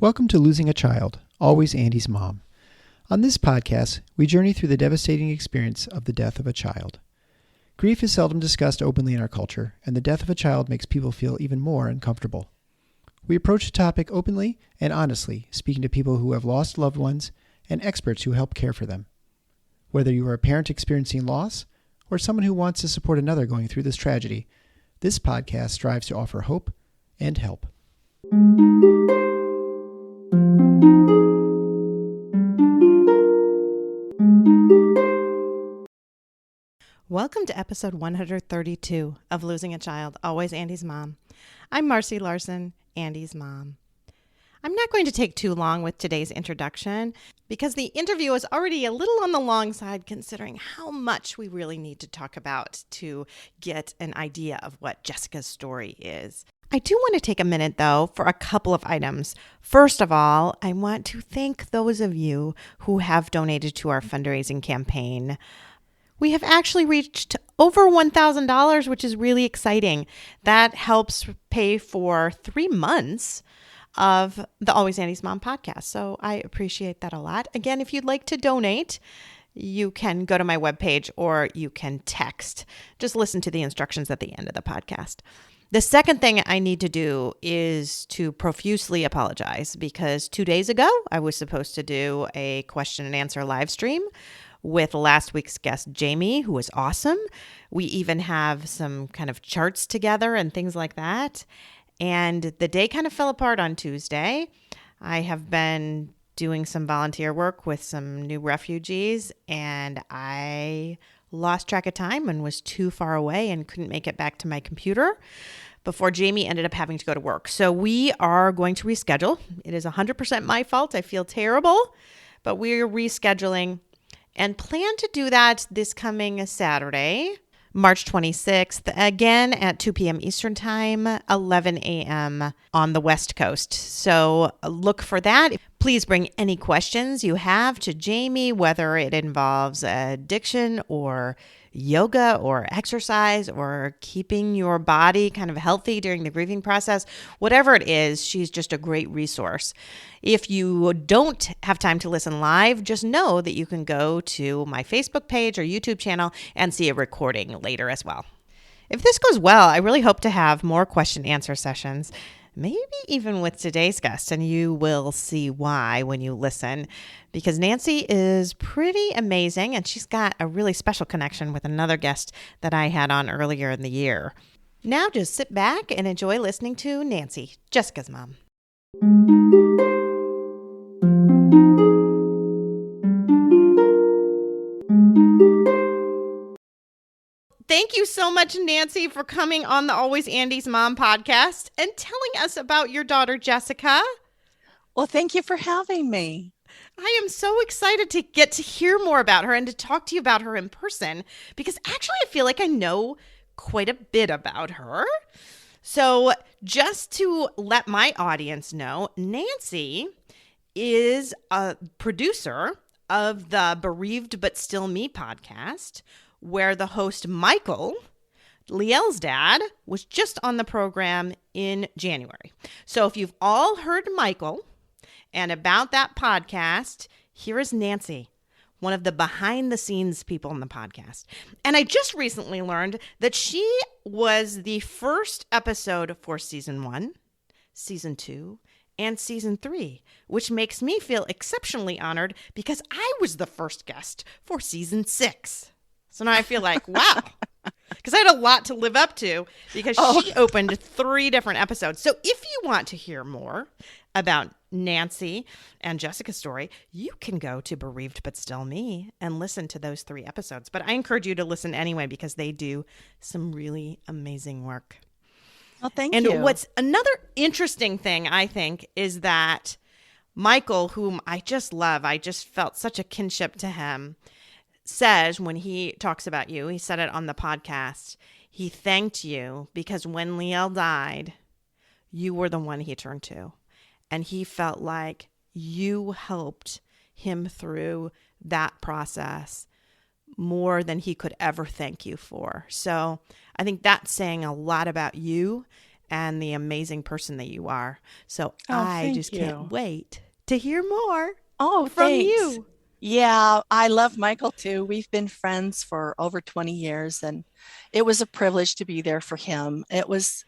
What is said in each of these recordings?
Welcome to Losing a Child, Always Andy's Mom. On this podcast, we journey through the devastating experience of the death of a child. Grief is seldom discussed openly in our culture, and the death of a child makes people feel even more uncomfortable. We approach the topic openly and honestly, speaking to people who have lost loved ones and experts who help care for them. Whether you are a parent experiencing loss or someone who wants to support another going through this tragedy, this podcast strives to offer hope and help. Welcome to episode 132 of Losing a Child, Always Andy's Mom. I'm Marcy Larson, Andy's mom. I'm not going to take too long with today's introduction because the interview is already a little on the long side considering how much we really need to talk about to get an idea of what Jessica's story is. I do want to take a minute, though, for a couple of items. First of all, I want to thank those of you who have donated to our fundraising campaign. We have actually reached over $1,000, which is really exciting. That helps pay for 3 months of the Always Andy's Mom podcast. So I appreciate that a lot. Again, if you'd like to donate, you can go to my webpage or you can text. Just listen to the instructions at the end of the podcast. The second thing I need to do is to profusely apologize because 2 days ago, I was supposed to do a question and answer live stream with last week's guest, Jamie, who was awesome. We even have some kind of charts together and things like that. And the day kind of fell apart on Tuesday. I have been doing some volunteer work with some new refugees, and I lost track of time and was too far away and couldn't make it back to my computer before Jamie ended up having to go to work. So we are going to reschedule. It is 100% my fault. I feel terrible, but we're rescheduling and plan to do that this coming Saturday, March 26th, again at 2 p.m. Eastern Time, 11 a.m. on the West Coast. So look for that. Please bring any questions you have to Jamie, whether it involves addiction or yoga or exercise or keeping your body kind of healthy during the grieving process. Whatever it is, she's just a great resource. If you don't have time to listen live, just know that you can go to my Facebook page or YouTube channel and see a recording later as well. If this goes well, I really hope to have more question and answer sessions, maybe even with today's guest, and you will see why when you listen, because Nancy is pretty amazing, and she's got a really special connection with another guest that I had on earlier in the year. Now just sit back and enjoy listening to Nancy, Jessica's mom. Thank you so much, Nancy, for coming on the Always Andy's Mom podcast and telling us about your daughter, Jessica. Well, thank you for having me. I am so excited to get to hear more about her and to talk to you about her in person because actually I feel like I know quite a bit about her. So just to let my audience know, Nancy is a producer of the Bereaved But Still Me podcast, where the host Michael, Liel's dad, was just on the program in January. So if you've all heard Michael and about that podcast, here is Nancy, one of the behind-the-scenes people in the podcast. And I just recently learned that she was the first episode for season 1, season 2, and season 3, which makes me feel exceptionally honored because I was the first guest for season 6. So now I feel like, wow, because I had a lot to live up to because she opened 3 different episodes. So if you want to hear more about Nancy and Jessica's story, you can go to Bereaved But Still Me and listen to those 3 episodes. But I encourage you to listen anyway because they do some really amazing work. Well, thank you. And what's another interesting thing, I think, is that Michael, whom I just love, I just felt such a kinship to him, says when he talks about you, he said it on the podcast, he thanked you because when Liel died, you were the one he turned to. And he felt like you helped him through that process more than he could ever thank you for. So I think that's saying a lot about you and the amazing person that you are. So Oh, I thank just can't you. wait to hear more Oh, from thanks. you. Yeah, I love Michael too. We've been friends for over 20 years, and it was a privilege to be there for him. It was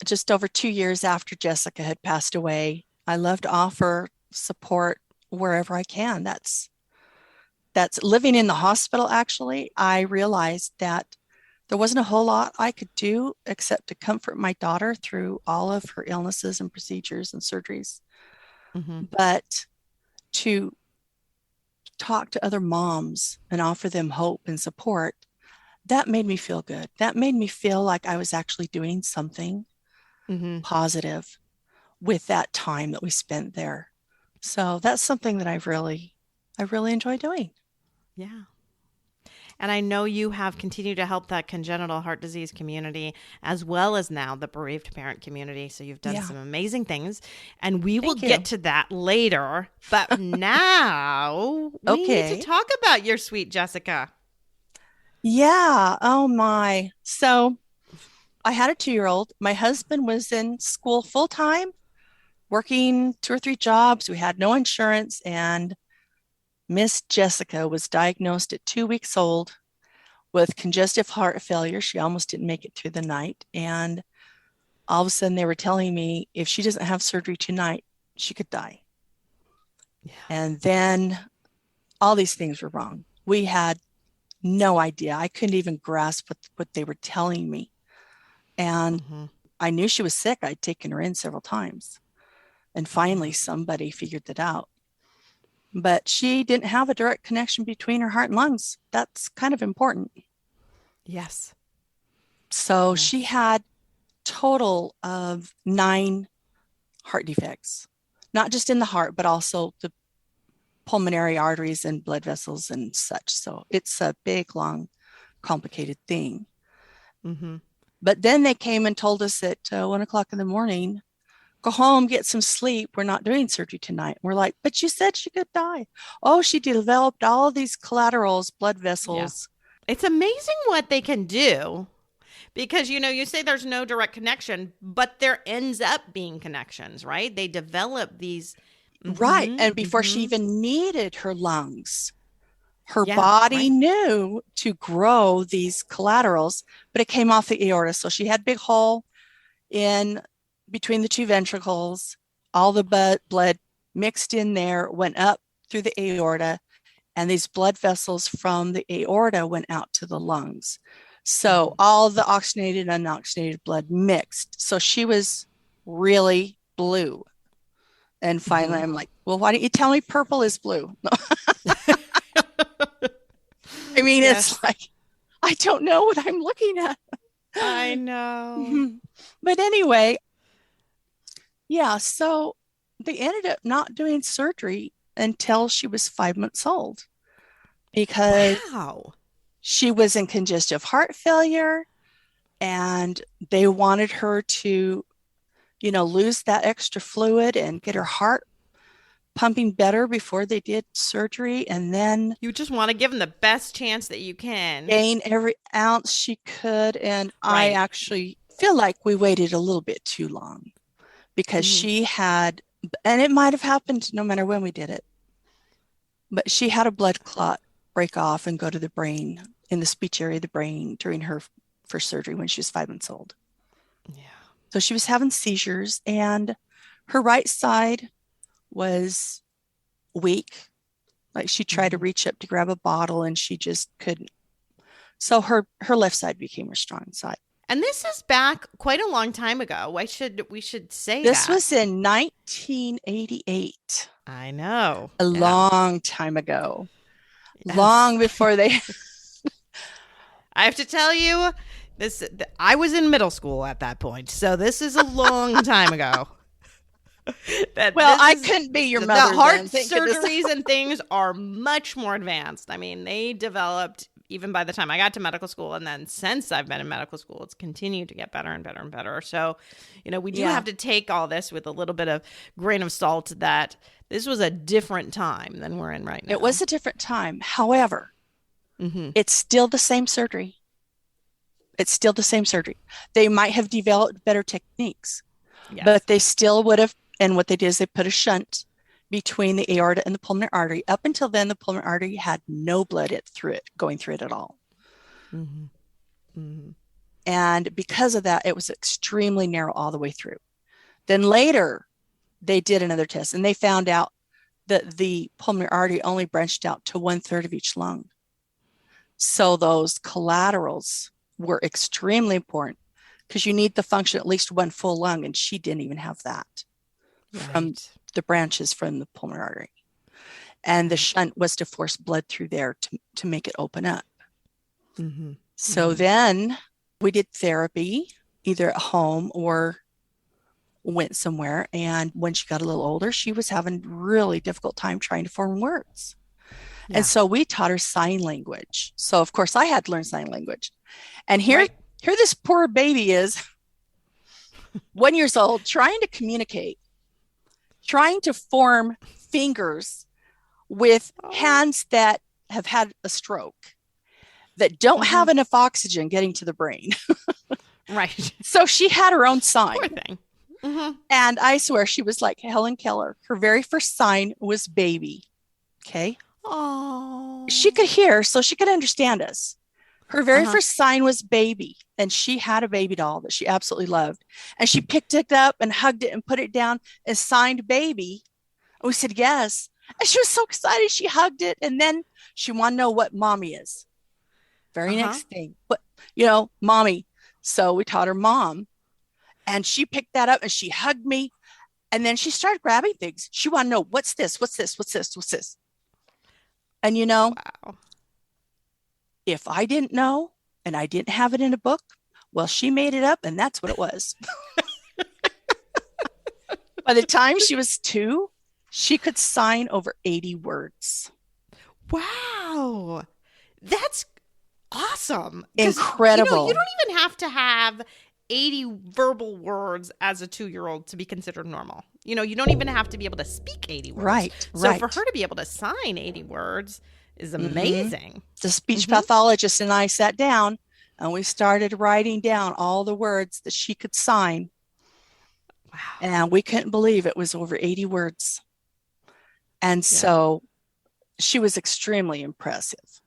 just over 2 years after Jessica had passed away. I love to offer support wherever I can. That's living in the hospital, actually. I realized that there wasn't a whole lot I could do except to comfort my daughter through all of her illnesses and procedures and surgeries. Mm-hmm. But to talk to other moms and offer them hope and support, that made me feel good. That made me feel like I was actually doing something Mm-hmm. positive with that time that we spent there. So that's something that I really enjoy doing. Yeah. And I know you have continued to help that congenital heart disease community as well as now the bereaved parent community. So you've done Yeah. some amazing things, and we will Thank you. get to that later. But now we need to Okay. talk about your sweet Jessica. Yeah. Oh my. So I had a 2-year-old. My husband was in school full time, working 2 or 3 jobs. We had no insurance, and Miss Jessica was diagnosed at 2 weeks old with congestive heart failure. She almost didn't make it through the night. And all of a sudden, they were telling me if she doesn't have surgery tonight, she could die. Yeah. And then all these things were wrong. We had no idea. I couldn't even grasp what they were telling me. And Mm-hmm. I knew she was sick. I'd taken her in several times. And finally, somebody figured that out. But she didn't have a direct connection between her heart and lungs. That's kind of important. Yes. So Yes. she had total of 9 heart defects, not just in the heart, but also the pulmonary arteries and blood vessels and such. So it's a big, long, complicated thing. Mm-hmm. But then they came and told us at 1 o'clock in the morning, go home, get some sleep. We're not doing surgery tonight. We're like, but you said she could die. Oh, she developed all of these collaterals, blood vessels. Yeah. It's amazing what they can do because, you say there's no direct connection, but there ends up being connections, right? They develop these. Right. And before she mm-hmm. even needed her lungs, her Yeah, body right. knew to grow these collaterals, but it came off the aorta. So she had a big hole in between the 2 ventricles. All the blood mixed in there, went up through the aorta, and these blood vessels from the aorta went out to the lungs. So all the oxygenated and unoxygenated blood mixed. So she was really blue. And finally, I'm like, well, why don't you tell me purple is blue? I mean, Yes. It's like, I don't know what I'm looking at. I know. But anyway, yeah, so they ended up not doing surgery until she was 5 months old because Wow. she was in congestive heart failure, and they wanted her to, lose that extra fluid and get her heart pumping better before they did surgery, and then You just want to give them the best chance that you can. gain every ounce she could. And I Right. actually feel like we waited a little bit too long because she had, and it might have happened no matter when we did it, but she had a blood clot break off and go to the brain, in the speech area of the brain, during her first surgery when she was 5 months old. Yeah. So she was having seizures, and her right side was weak. Like she tried to reach up to grab a bottle and she just couldn't. So her left side became her strong side. And this is back quite a long time ago. We should say This that. was in 1988. I know. A long time ago. Yes. Long before they I have to tell you, I was in middle school at that point. So this is a long time ago. I couldn't be your mother. The heart surgeries and things are much more advanced. I mean, they developed even by the time I got to medical school, and then since I've been in medical school, it's continued to get better and better and better. So, we do have to take all this with a little bit of grain of salt that this was a different time than we're in right now. It was a different time. However, it's still the same surgery. It's still the same surgery. They might have developed better techniques, Yes. but they still would have. And what they did is they put a shunt between the aorta and the pulmonary artery. Up until then, the pulmonary artery had no blood going through it at all. Mm-hmm. Mm-hmm. And because of that, it was extremely narrow all the way through. Then later, they did another test and they found out that the pulmonary artery only branched out to 1/3 of each lung. So those collaterals were extremely important because you need to function at least one full lung, and she didn't even have that from the branches from the pulmonary artery. And the shunt was to force blood through there to make it open up. Mm-hmm. So then we did therapy either at home or went somewhere. And when she got a little older, she was having a really difficult time trying to form words. Yeah. And so we taught her sign language. So of course I had to learn sign language. And here this poor baby is 1 year old trying to communicate, trying to form fingers with hands that have had a stroke, that don't have enough oxygen getting to the brain. Right. So she had her own sign. Poor thing. Mm-hmm. And I swear she was like Helen Keller. Her very first sign was baby. Okay. Oh. She could hear, so she could understand us. Her very first sign was baby. And she had a baby doll that she absolutely loved. And she picked it up and hugged it and put it down and signed baby. And we said, yes. And she was so excited. She hugged it. And then she wanted to know what mommy is. Very next thing. But, mommy. So we taught her mom. And she picked that up and she hugged me. And then she started grabbing things. She wanted to know, what's this? What's this? What's this? What's this? And wow. If I didn't know and I didn't have it in a book, well, she made it up and that's what it was. By the time she was 2, she could sign over 80 words. Wow. That's awesome. Incredible. You don't even have to have 80 verbal words as a 2-year-old to be considered normal. You don't even have to be able to speak 80 words. Right. So for her to be able to sign 80 words is amazing. The speech pathologist and I sat down and we started writing down all the words that she could sign. Wow. And we couldn't believe it was over 80 words. And so she was extremely impressive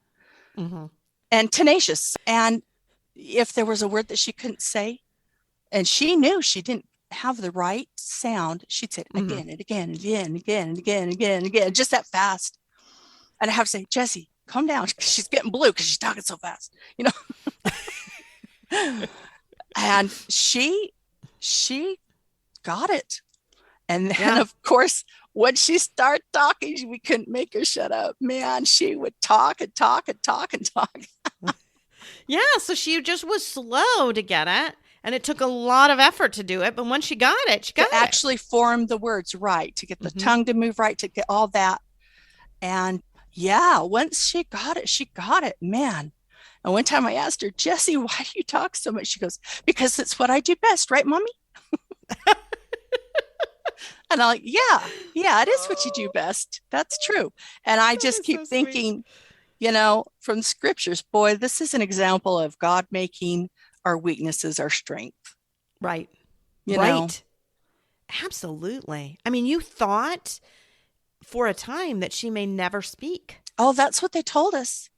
and tenacious. And if there was a word that she couldn't say, and she knew she didn't have the right sound, she'd say it again and again and again and again and again and again and again, just that fast. And I have to say, Jessie, calm down. She's getting blue because she's talking so fast, And she got it. And then, of course, when she started talking, we couldn't make her shut up. Man, she would talk and talk and talk and talk. Yeah, so she just was slow to get it. And it took a lot of effort to do it. But once she got it, she actually form the words right, to get the tongue to move right, to get all that. And once she got it, man. And one time I asked her, Jessie, why do you talk so much? She goes, because it's what I do best, right, Mommy? And I'm like, yeah, it is what you do best. That's true. And I just keep thinking, from the scriptures, boy, this is an example of God making our weaknesses our strength. Right. You know? Absolutely. I mean, you thought for a time that she may never speak. Oh, that's what they told us.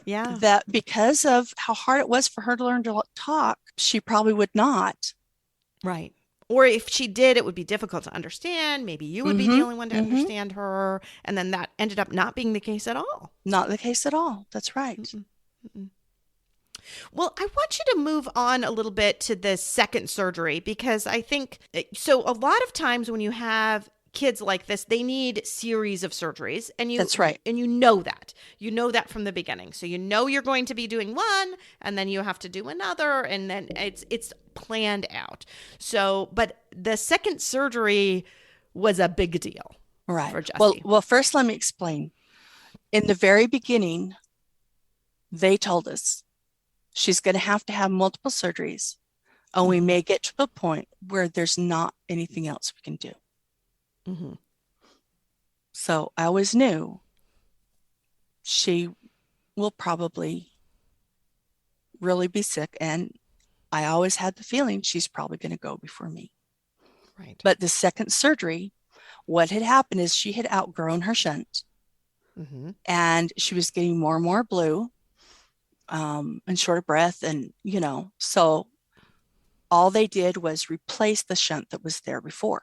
Yeah. That because of how hard it was for her to learn to talk, she probably would not. Right. Or if she did, it would be difficult to understand. Maybe you would be the only one to understand her. And then that ended up not being the case at all. Not the case at all. That's right. Well, I want you to move on a little bit to the second surgery, because I think, so a lot of times when you have kids like this, they need series of surgeries. And that's right. And you know that from the beginning. So you're going to be doing one, and then you have to do another, and then it's planned out. So, but the second surgery was a big deal. Right. For Jessie. Well, first let me explain. In the very beginning, they told us she's going to have multiple surgeries, and we may get to a point where there's not anything else we can do. So I always knew she will probably really be sick and I always had the feeling she's probably going to go before me. Right. But the second surgery, what had happened is she had outgrown her shunt, and she was getting more and more blue, and short of breath. And, so all they did was replace the shunt that was there before.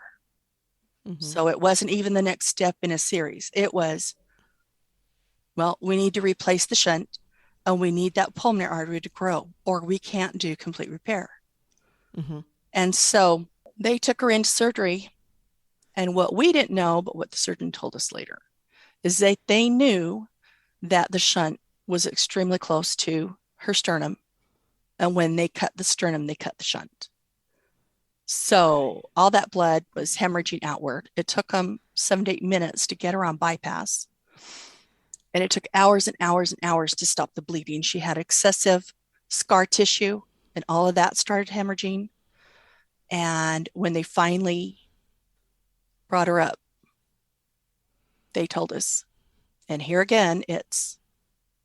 So it wasn't even the next step in a series. It was, well, we need to replace the shunt, and we need that pulmonary artery to grow, or we can't do complete repair. And so they took her into surgery. And what we didn't know, but what the surgeon told us later, is they knew that the shunt was extremely close to her sternum. And when they cut the sternum, they cut the shunt. So all that blood was hemorrhaging outward. It took them 7 to 8 minutes to get her on bypass. And it took hours and hours and hours to stop the bleeding. She had excessive scar tissue, and all of that started hemorrhaging. And when they finally brought her up, they told us, and here again, it's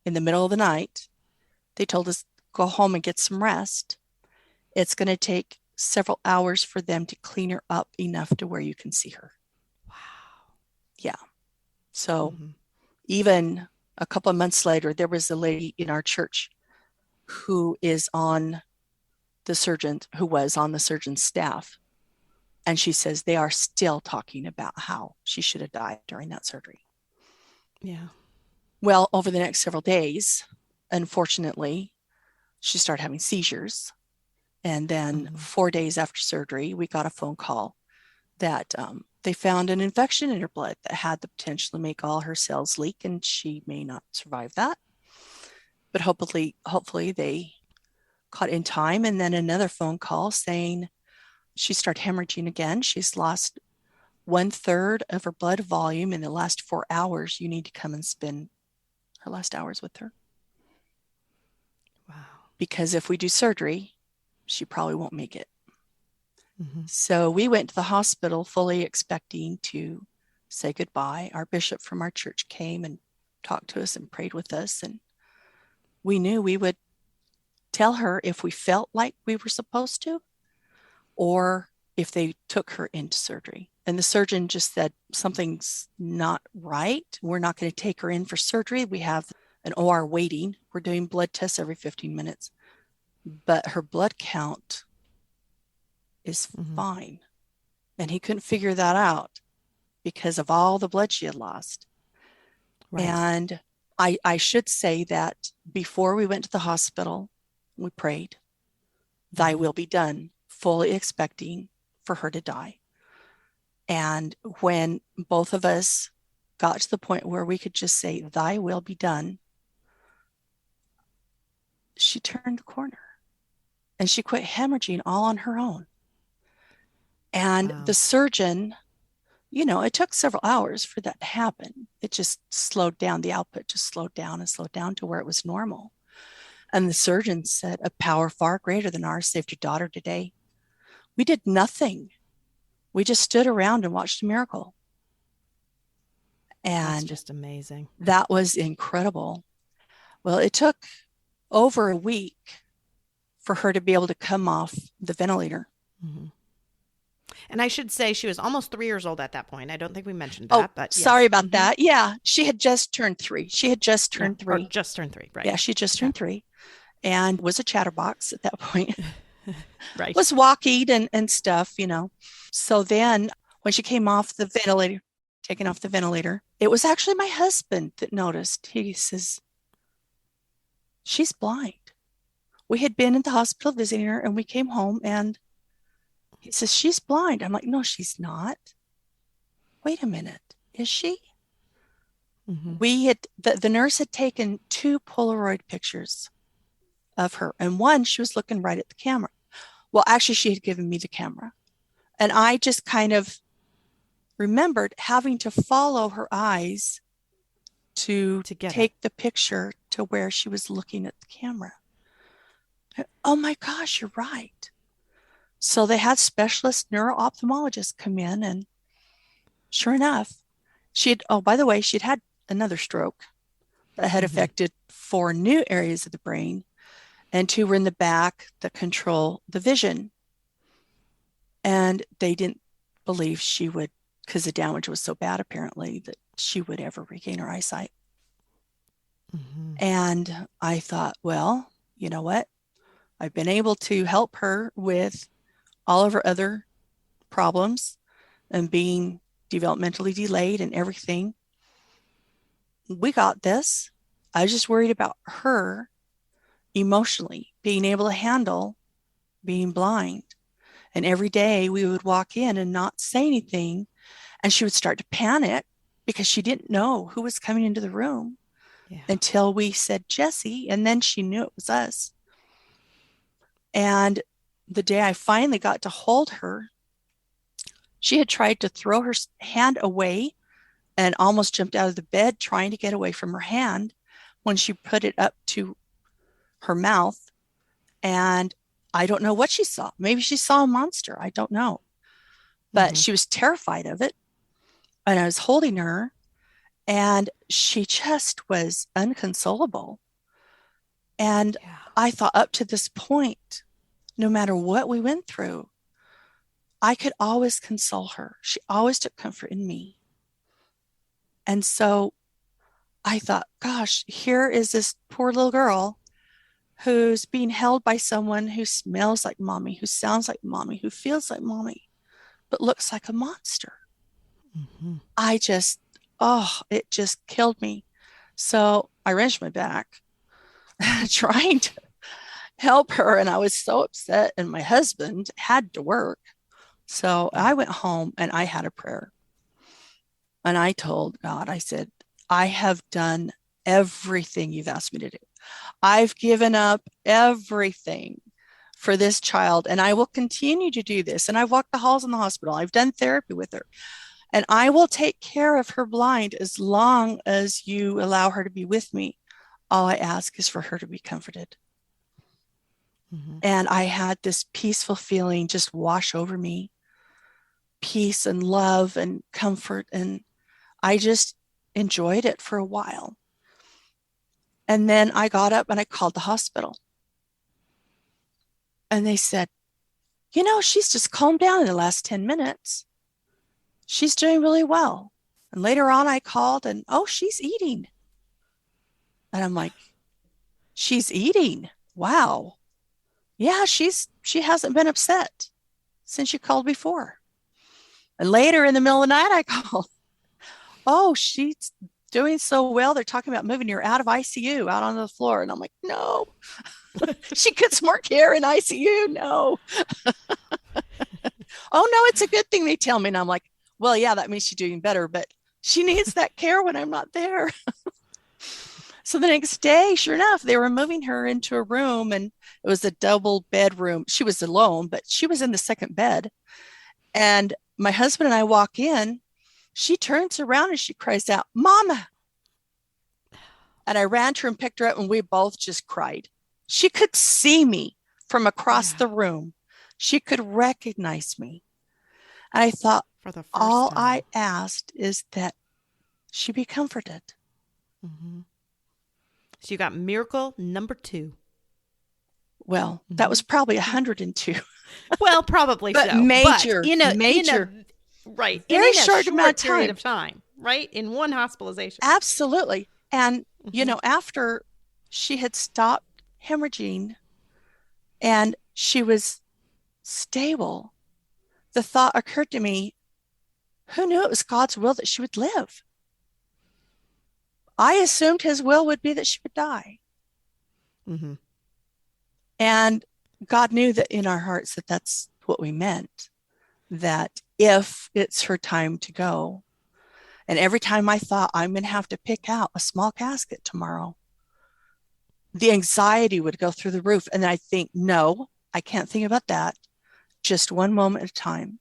in the middle of the night, they told us, go home and get some rest. It's going to take several hours for them to clean her up enough to where you can see her. Wow. Yeah. So even a couple of months later, there was a lady in our church who was on the surgeon's staff. And she says they are still talking about how she should have died during that surgery. Yeah. Well, over the next several days, unfortunately, she started having seizures. And then 4 days after surgery, we got a phone call that they found an infection in her blood that had the potential to make all her cells leak, and she may not survive that. But hopefully they caught in time. And then another phone call saying she started hemorrhaging again. She's lost 1/3 of her blood volume in the last 4 hours. You need to come and spend her last hours with her. Wow. Because if we do surgery, she probably won't make it. So we went to the hospital fully expecting to say goodbye. Our bishop from our church came and talked to us and prayed with us. And we knew we would tell her if we felt like we were supposed to, or if they took her into surgery. And the surgeon just said, something's not right. We're not going to take her in for surgery. We have an OR waiting. We're doing blood tests every 15 minutes. But her blood count is fine. And he couldn't figure that out because of all the blood she had lost. Right. And I should say that before we went to the hospital, we prayed, thy will be done, fully expecting for her to die. And when both of us got to the point where we could just say, thy will be done, she turned the corner and she quit hemorrhaging all on her own. And the surgeon, it took several hours for that to happen. It just slowed down. The output just slowed down to where it was normal. And the surgeon said, a power far greater than ours saved your daughter today. We did nothing. We just stood around and watched a miracle. And that's just amazing. That was incredible. Well, it took over a week for her to be able to come off the ventilator. And I should say she was almost 3 years old at that point. I don't think we mentioned that. But yes. Sorry about that. Yeah, she had just turned 3. She had just turned 3. Or just turned 3, right. Yeah, she just turned 3 and was a chatterbox at that point. Right. Was walking and stuff, So then when she came off the ventilator, taken off the ventilator, it was actually my husband that noticed. He says, she's blind. We had been in the hospital visiting her and we came home and he says, she's blind. I'm like, no, she's not. Wait a minute. Is she? We had, the nurse had taken 2 Polaroid pictures of her. And one, she was looking right at the camera. Well, actually, she had given me the camera. And I just kind of remembered having to follow her eyes to take the picture to where she was looking at the camera. Oh my gosh, you're right. So they had specialist neuro-ophthalmologists come in, and sure enough, by the way, she'd had another stroke that had affected 4 new areas of the brain. and 2 were in the back that control the vision. And they didn't believe she would, because the damage was so bad apparently, that she would ever regain her eyesight. And I thought, well, you know what? I've been able to help her with all of her other problems and being developmentally delayed and everything. We got this. I was just worried about her emotionally being able to handle being blind. And every day we would walk in and not say anything, and she would start to panic because she didn't know who was coming into the room until we said Jessie, and then she knew it was us. And the day I finally got to hold her, she had tried to throw her hand away and almost jumped out of the bed trying to get away from her hand when she put it up to her mouth. And I don't know what she saw. Maybe she saw a monster. I don't know. But she was terrified of it. And I was holding her, and she just was inconsolable. And I thought, up to this point, no matter what we went through, I could always console her. She always took comfort in me. And so I thought, gosh, here is this poor little girl who's being held by someone who smells like mommy, who sounds like mommy, who feels like mommy, but looks like a monster. I just, it just killed me. So I wrenched my back trying to help her. And I was so upset, and my husband had to work. So I went home and I had a prayer. And I told God, I said, I have done everything you've asked me to do. I've given up everything for this child, and I will continue to do this. And I've walked the halls in the hospital. I've done therapy with her, and I will take care of her blind as long as you allow her to be with me. All I ask is for her to be comforted. And I had this peaceful feeling just wash over me, peace and love and comfort. And I just enjoyed it for a while. And then I got up and I called the hospital. And they said, you know, she's just calmed down in the last 10 minutes. She's doing really well. And later on I called and, she's eating. And I'm like, she's eating? Wow. Yeah, she hasn't been upset since you called before. And later in the middle of the night, I called. She's doing so well. They're talking about moving her out of ICU, out on the floor. And I'm like, no, she gets more care in ICU. No. No, it's a good thing, they tell me. And I'm like, well, yeah, that means she's doing better, but she needs that care when I'm not there. So the next day, sure enough, they were moving her into a room, and it was a double bedroom. She was alone, but she was in the second bed. And my husband and I walk in. She turns around and she cries out, Mama. And I ran to her and picked her up, and we both just cried. She could see me from across the room. She could recognize me. And I thought, for the first all time. I asked is that she be comforted. So you got miracle number 2. Well, that was probably 102. Well, probably but so. Major, But major. Right. Very in a short amount period of time, right? In one hospitalization. Absolutely. And, after she had stopped hemorrhaging and she was stable, the thought occurred to me, who knew it was God's will that she would live? I assumed his will would be that she would die. And God knew that in our hearts that that's what we meant, that if it's her time to go, and every time I thought I'm going to have to pick out a small casket tomorrow, the anxiety would go through the roof. And then I think, no, I can't think about that. Just one moment at a time.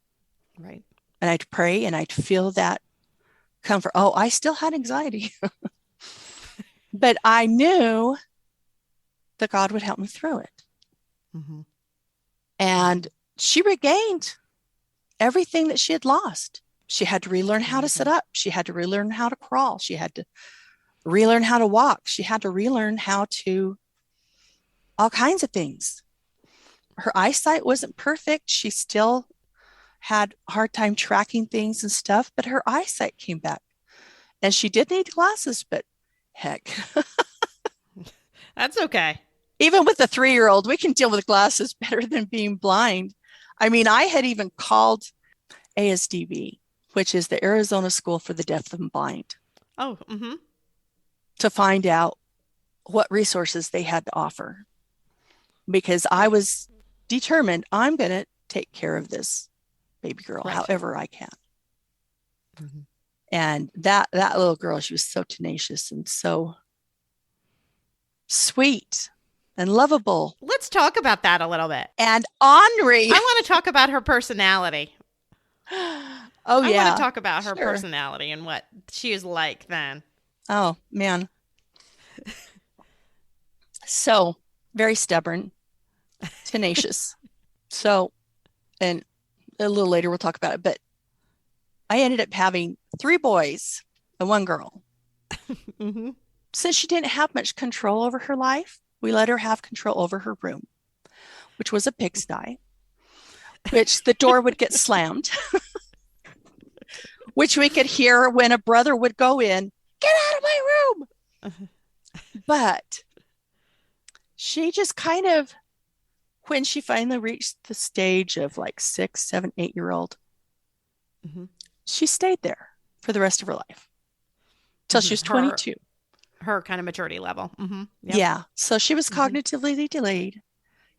Right. And I'd pray and I'd feel that comfort. I still had anxiety. But I knew that God would help me through it. And she regained everything that she had lost. She had to relearn how to sit up. She had to relearn how to crawl. She had to relearn how to walk. She had to relearn how to all kinds of things. Her eyesight wasn't perfect. She still had a hard time tracking things and stuff, but her eyesight came back. And she did need glasses, but heck, That's okay. even with a 3-year-old, we can deal with glasses better than being blind. I mean, I had even called ASDB, which is the Arizona School for the Deaf and Blind, Oh, to find out what resources they had to offer, because I was determined I'm going to take care of this baby girl Right. however I can. Mm-hmm. And that little girl, she was so tenacious and so sweet and lovable Let's talk about that a little bit. and ornery. I want to talk about her personality. Oh, I yeah. want to talk about her Sure. personality and what she is like then. Oh, man. So very stubborn, tenacious. So, and a little later we'll talk about it, but I ended up having 3 boys and 1 girl. Mm-hmm. Since she didn't have much control over her life, we let her have control over her room, which was a pigsty, which the door would get slammed, which we could hear when a brother would go in, get out of my room. But she just kind of, when she finally reached the stage of like 6, 7, 8-year-old, Mm-hmm. she stayed there for the rest of her life till she was 22. Her kind of maturity level. Mm-hmm. Yep. Yeah. So she was cognitively delayed,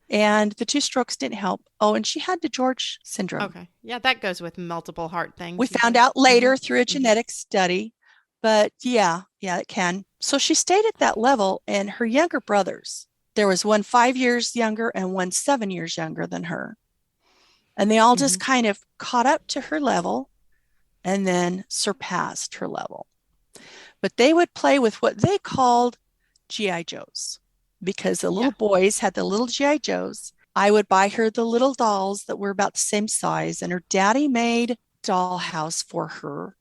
and the 2 strokes didn't help. Oh, and she had the George syndrome. Okay. Yeah, that goes with multiple heart things. We found out later through a genetic study, but yeah, it can. So she stayed at that level, and her younger brothers, there was one 5 years younger and one 7 years younger than her. And they all just kind of caught up to her level and then surpassed her level. But they would play with what they called G.I. Joes, because the little boys had the little G.I. Joes. I would buy her the little dolls that were about the same size, and her daddy made dollhouse for her.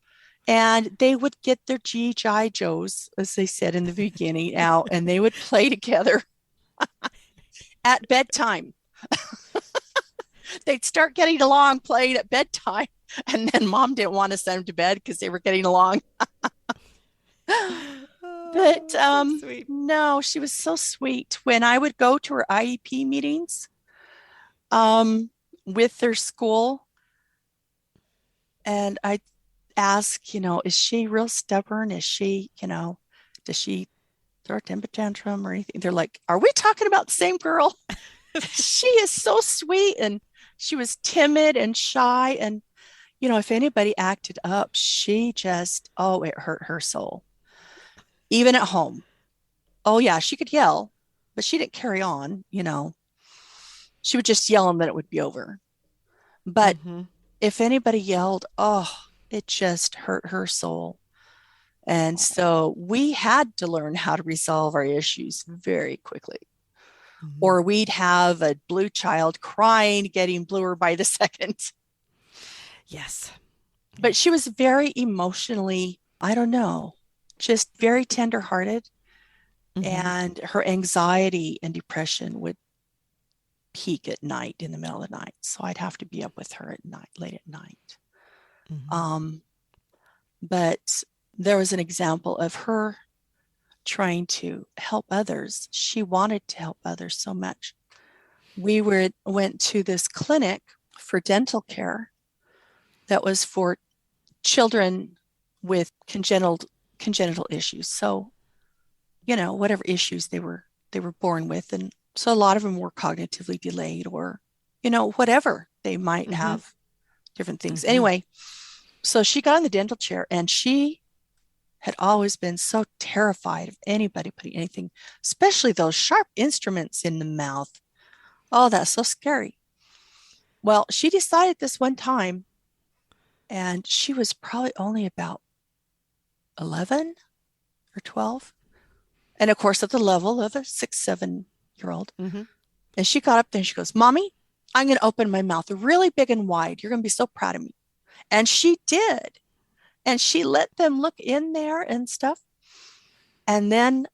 And they would get their G.I. Joes, as they said in the beginning, out, and they would play together at bedtime. They'd start getting along playing at bedtime, and then mom didn't want to send them to bed because they were getting along. But so sweet. no, she was so sweet. When I would go to her IEP meetings with their school, and I'd ask, is she real stubborn? Is she, does she throw a temper tantrum or anything? They're like, are we talking about the same girl? She is so sweet, and she was timid and shy, and if anybody acted up, she just, it hurt her soul. Even at home. Oh yeah, she could yell, but she didn't carry on, She would just yell and then it would be over. But if anybody yelled, it just hurt her soul. And so we had to learn how to resolve our issues very quickly. Or we'd have a blue child crying, getting bluer by the second. Yes. But she was very emotionally, I don't know, just very tenderhearted. And her anxiety and depression would peak at night, in the middle of the night. So I'd have to be up with her at night, late at night. But there was an example of her trying to help others. She wanted to help others so much. We went to this clinic for dental care that was for children with congenital issues. So, whatever issues they were born with. And so a lot of them were cognitively delayed, or, whatever they might have, different things. Anyway, so she got in the dental chair, and she had always been so terrified of anybody putting anything, especially those sharp instruments in the mouth. Oh, that's so scary. Well, she decided this one time, and she was probably only about 11 or 12. And of course, at the level of a 6, 7-year-old. And she got up there and she goes, Mommy, I'm going to open my mouth really big and wide. You're going to be so proud of me. And she did. And she let them look in there and stuff. And then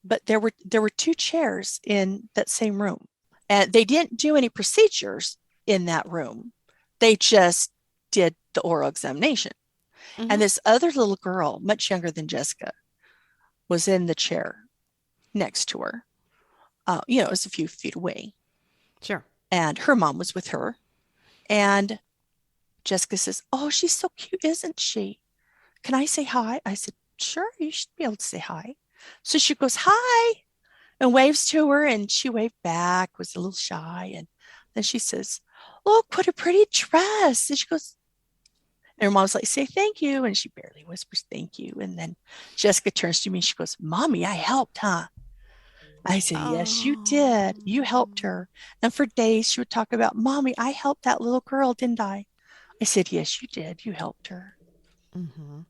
but there were two chairs in that same room, and they didn't do any procedures in that room. They just did the oral examination. Mm-hmm. And this other little girl, much younger than Jessica, was in the chair next to her. It was a few feet away. Sure. And her mom was with her. And Jessica says, "Oh, she's so cute, isn't she? Can I say hi?" I said, "Sure, you should be able to say hi." So she goes, "Hi," and waves to her. And she waved back, was a little shy. And then she says, "Look, what a pretty dress." And she goes, and her mom's like, "Say thank you." And she barely whispers thank you. And then Jessica turns to me and she goes, "Mommy, I helped, huh?" I said, "Yes, you did. You helped her." And for days she would talk about, "Mommy, I helped that little girl, didn't I?" I said, "Yes, you did. You helped her." Mm-hmm.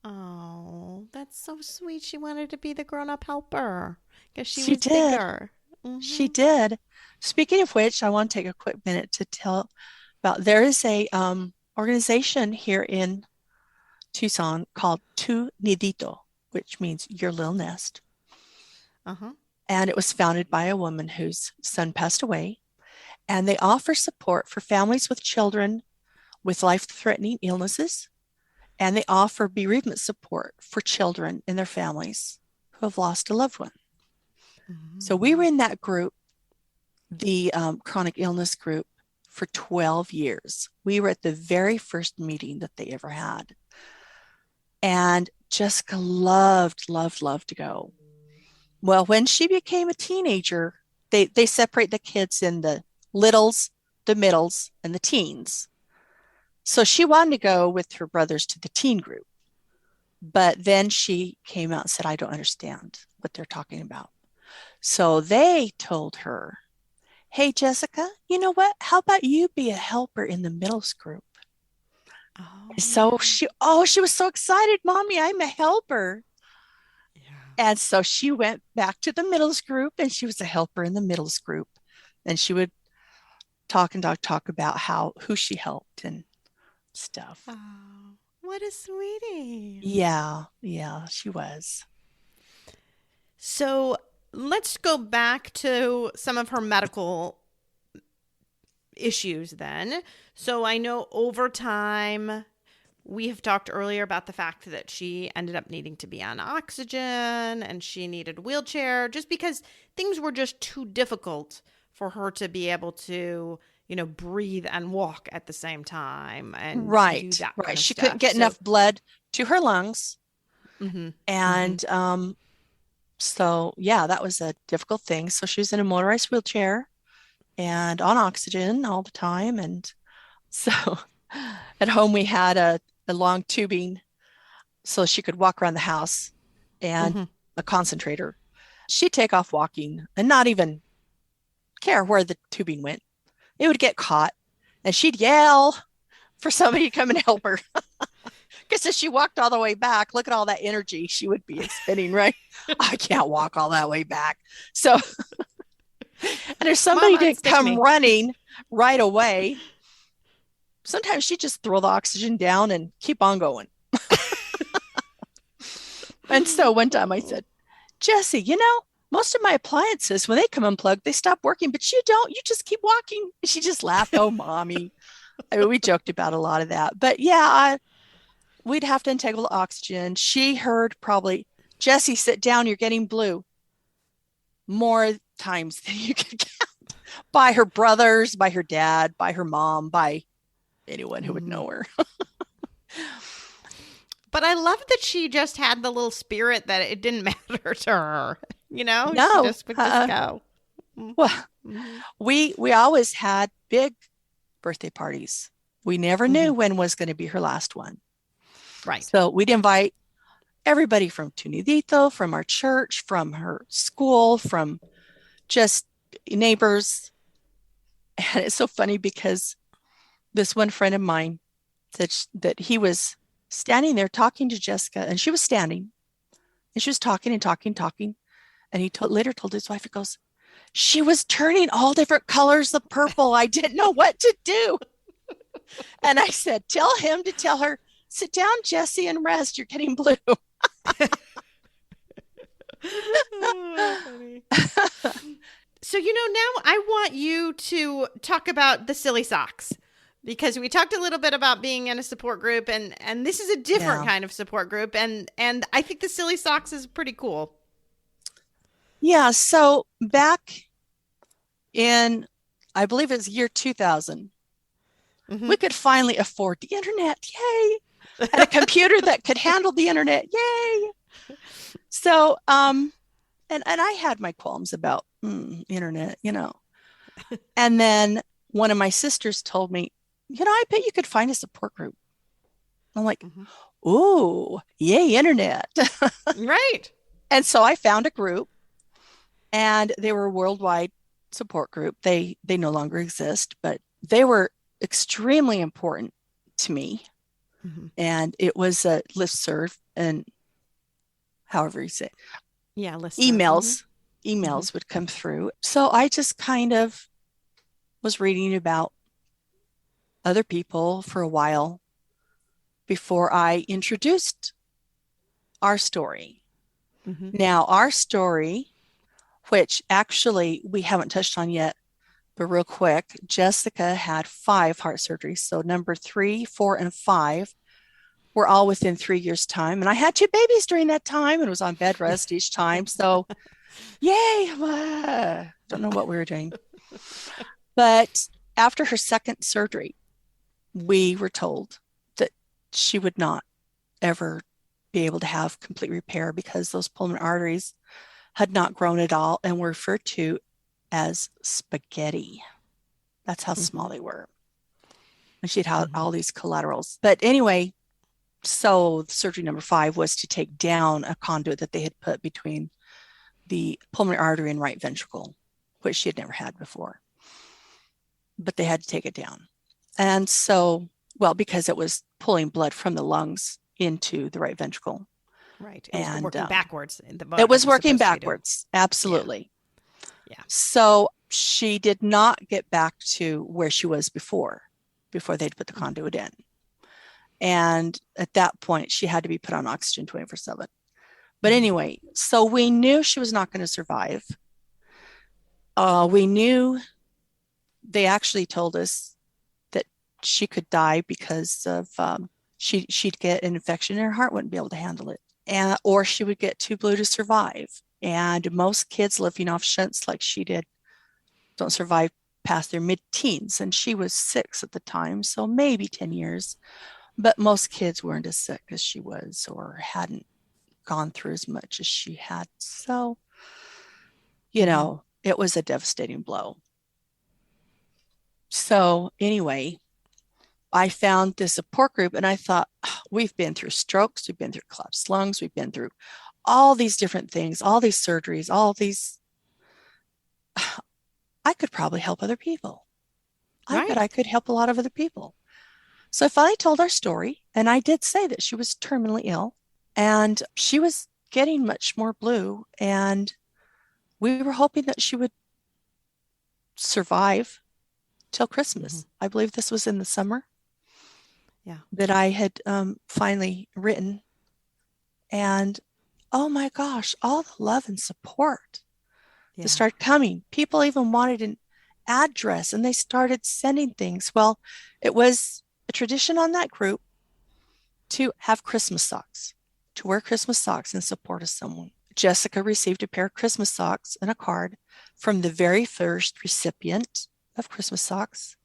Oh, that's so sweet. She wanted to be the grown-up helper because she She was did. bigger. She Mm-hmm. did. Speaking of which, I want to take a quick minute to tell about, there is a organization here in Tucson called Tu Nidito, which means your little nest. Uh-huh. And it was founded by a woman whose son passed away. And they offer support for families with children with life-threatening illnesses. And they offer bereavement support for children and their families who have lost a loved one. So we were in that group, the chronic illness group, for 12 years. We were at the very first meeting that they ever had. And Jessica loved to go. Well, when she became a teenager, they separate the kids in the littles, the middles, and the teens. So she wanted to go with her brothers to the teen group. But then she came out and said, "I don't understand what they're talking about." So they told her, "Hey, Jessica, you know what? How about you be a helper in the middles group?" Oh, So she was so excited. "Mommy, I'm a helper." yeah. And so she went back to the middles group and she was a helper in the middles group. And she would talk about who she helped and stuff. Oh, what a sweetie. Yeah, she was. So let's go back to some of her medical issues then. So I know over time, we have talked earlier about the fact that she ended up needing to be on oxygen and she needed a wheelchair just because things were just too difficult for her to be able to, breathe and walk at the same time and do that kind of She stuff. couldn't get enough blood to her lungs. Mm-hmm. And so, yeah, that was a difficult thing. So she was in a motorized wheelchair and on oxygen all the time. And so at home, we had a long tubing so she could walk around the house and a concentrator. She'd take off walking and not even care where the tubing went. It would get caught and she'd yell for somebody to come and help her. Because if she walked all the way back, look at all that energy she would be expending, right? I can't walk all that way back. So, and if somebody didn't come running right away, sometimes she'd just throw the oxygen down and keep on going. And so one time I said, "Jessie, most of my appliances, when they come unplugged, they stop working, but you don't. You just keep walking." And she just laughed. "Oh, Mommy." I mean, we joked about a lot of that. But yeah, we'd have to entangle the oxygen. She heard probably, "Jessie, sit down. You're getting blue," more times than you could count, by her brothers, by her dad, by her mom, by anyone who would know her. But I love that she just had the little spirit that it didn't matter to her. No, she just would just go. Well, we always had big birthday parties. We never knew when was going to be her last one. Right. So we'd invite everybody from Tunidito, from our church, from her school, from just neighbors. And it's so funny because this one friend of mine said that he was standing there talking to Jessica, and she was standing and she was talking. And he later told his wife, he goes, "She was turning all different colors of purple. I didn't know what to do." And I said, "Tell him to tell her, sit down, Jessie, and rest. You're getting blue." Oh, funny. So, now I want you to talk about the silly socks, because we talked a little bit about being in a support group, and this is a different kind of support group. And I think the silly socks is pretty cool. Yeah. So back in, I believe it's year 2000, we could finally afford the internet. Yay. And a computer that could handle the internet. Yay. So, and I had my qualms about internet, And then one of my sisters told me, I bet you could find a support group. I'm like, ooh, yay, internet. Right. And so I found a group, and they were a worldwide support group. They no longer exist, but they were extremely important to me. And it was a listserv, and however you say it. Yeah, listserv. Emails would come through. So I just kind of was reading about other people for a while before I introduced our story. Now, our story, which actually we haven't touched on yet, but real quick, Jessica had 5 heart surgeries. So number 3, 4, and 5 were all within 3 years' time. And I had 2 babies during that time and was on bed rest each time. So yay, don't know what we were doing. But after her second surgery, we were told that she would not ever be able to have complete repair because those pulmonary arteries had not grown at all and were referred to as spaghetti. That's how small they were. And she'd had all these collaterals. But anyway, so surgery number 5 was to take down a conduit that they had put between the pulmonary artery and right ventricle, which she had never had before. But they had to take it down. And so, because it was pulling blood from the lungs into the right ventricle. Right. It was working backwards. It was working backwards. Absolutely. Yeah. So she did not get back to where she was before they'd put the conduit in. And at that point, she had to be put on oxygen 24/7. But anyway, so we knew she was not going to survive. We knew they actually told us that she could die because of she'd get an infection and her heart wouldn't be able to handle it, or she would get too blue to survive. And most kids living off shunts like she did don't survive past their mid-teens. And she was 6 at the time, so maybe 10 years. But most kids weren't as sick as she was or hadn't gone through as much as she had. So, it was a devastating blow. So anyway, I found this support group and I thought, we've been through strokes, we've been through collapsed lungs, we've been through all these different things, all these surgeries, I could probably help other people. I bet I could help a lot of other people. So I finally told our story, and I did say that she was terminally ill and she was getting much more blue, and we were hoping that she would survive till Christmas. I believe this was in the summer. Yeah. That I had finally written. And oh my gosh, all the love and support that started coming. People even wanted an address and they started sending things. Well, it was a tradition on that group to have Christmas socks, to wear Christmas socks in support of someone. Jessica received a pair of Christmas socks and a card from the very first recipient of Christmas socks,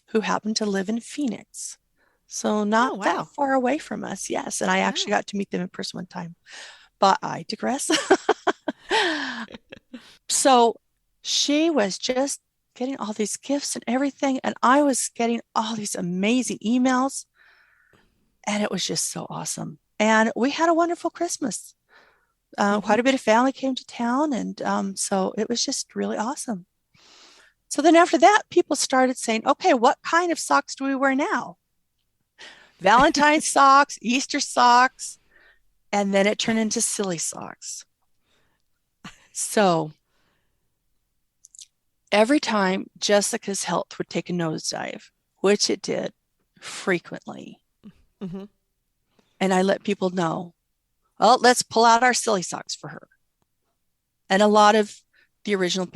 who happened to live in Phoenix. So not that far away from us. Yes. And I actually got to meet them in person one time, but I digress. So she was just getting all these gifts and everything. And I was getting all these amazing emails. And it was just so awesome. And we had a wonderful Christmas. Quite a bit of family came to town. And so it was just really awesome. So then after that, people started saying, okay, what kind of socks do we wear now? Valentine's socks, Easter socks, and then it turned into silly socks. So every time Jessica's health would take a nosedive, which it did frequently, and I let people know, well, let's pull out our silly socks for her. And a lot of the original,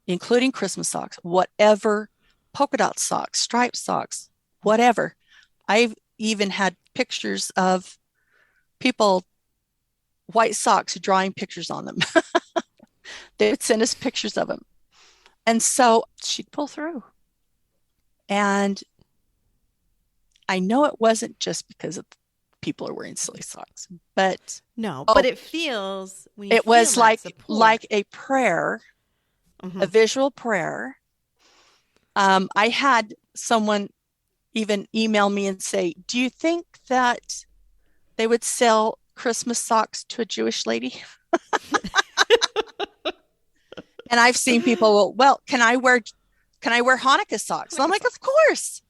including Christmas socks, whatever, polka dot socks, striped socks, whatever. I've even had pictures of people, white socks, drawing pictures on them. They would send us pictures of them. And so she'd pull through. And I know it wasn't just because of people are wearing silly socks, but No, but it feels when you it feel was that support. like a prayer, Mhm. a visual prayer. I had someone even email me and say, do you think that they would sell Christmas socks to a Jewish lady? And I've seen people, well, can I wear Hanukkah socks? And I'm like, of course.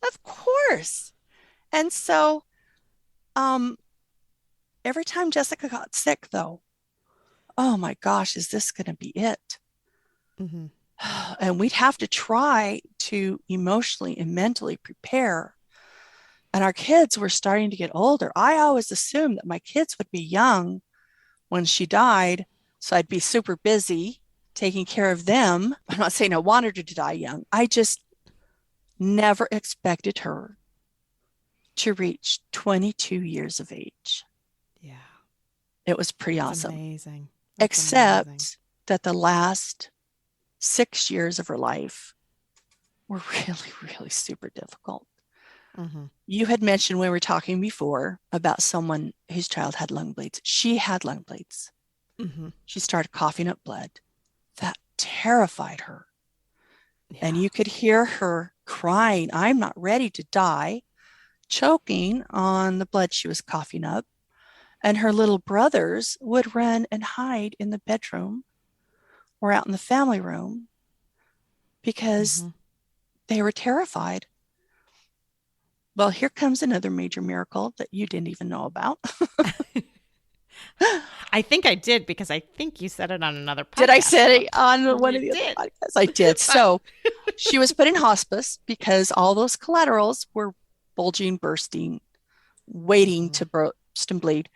Of course. And so every time Jessica got sick, though, oh my gosh, is this going to be it? Mm-hmm. And we'd have to try to emotionally and mentally prepare. And our kids were starting to get older. I always assumed that my kids would be young when she died. So I'd be super busy taking care of them. I'm not saying I wanted her to die young. I just never expected her to reach 22 years of age. Yeah. It was pretty That's awesome. Amazing. That's Except amazing. that the last 6 years of her life were really, really super difficult. Mm-hmm. You had mentioned when we were talking before about someone whose child had lung bleeds. She had lung bleeds. Mm-hmm. She started coughing up blood. That terrified her. Yeah. And you could hear her crying, I'm not ready to die, choking on the blood she was coughing up. And her little brothers would run and hide in the bedroom or out in the family room because they were terrified. Well, here comes another major miracle that you didn't even know about. I think I did because I think you said it on another podcast. Did I say it on one You of the did. other podcasts? I did. So she was put in hospice because all those collaterals were bulging, bursting, waiting to burst and bleed.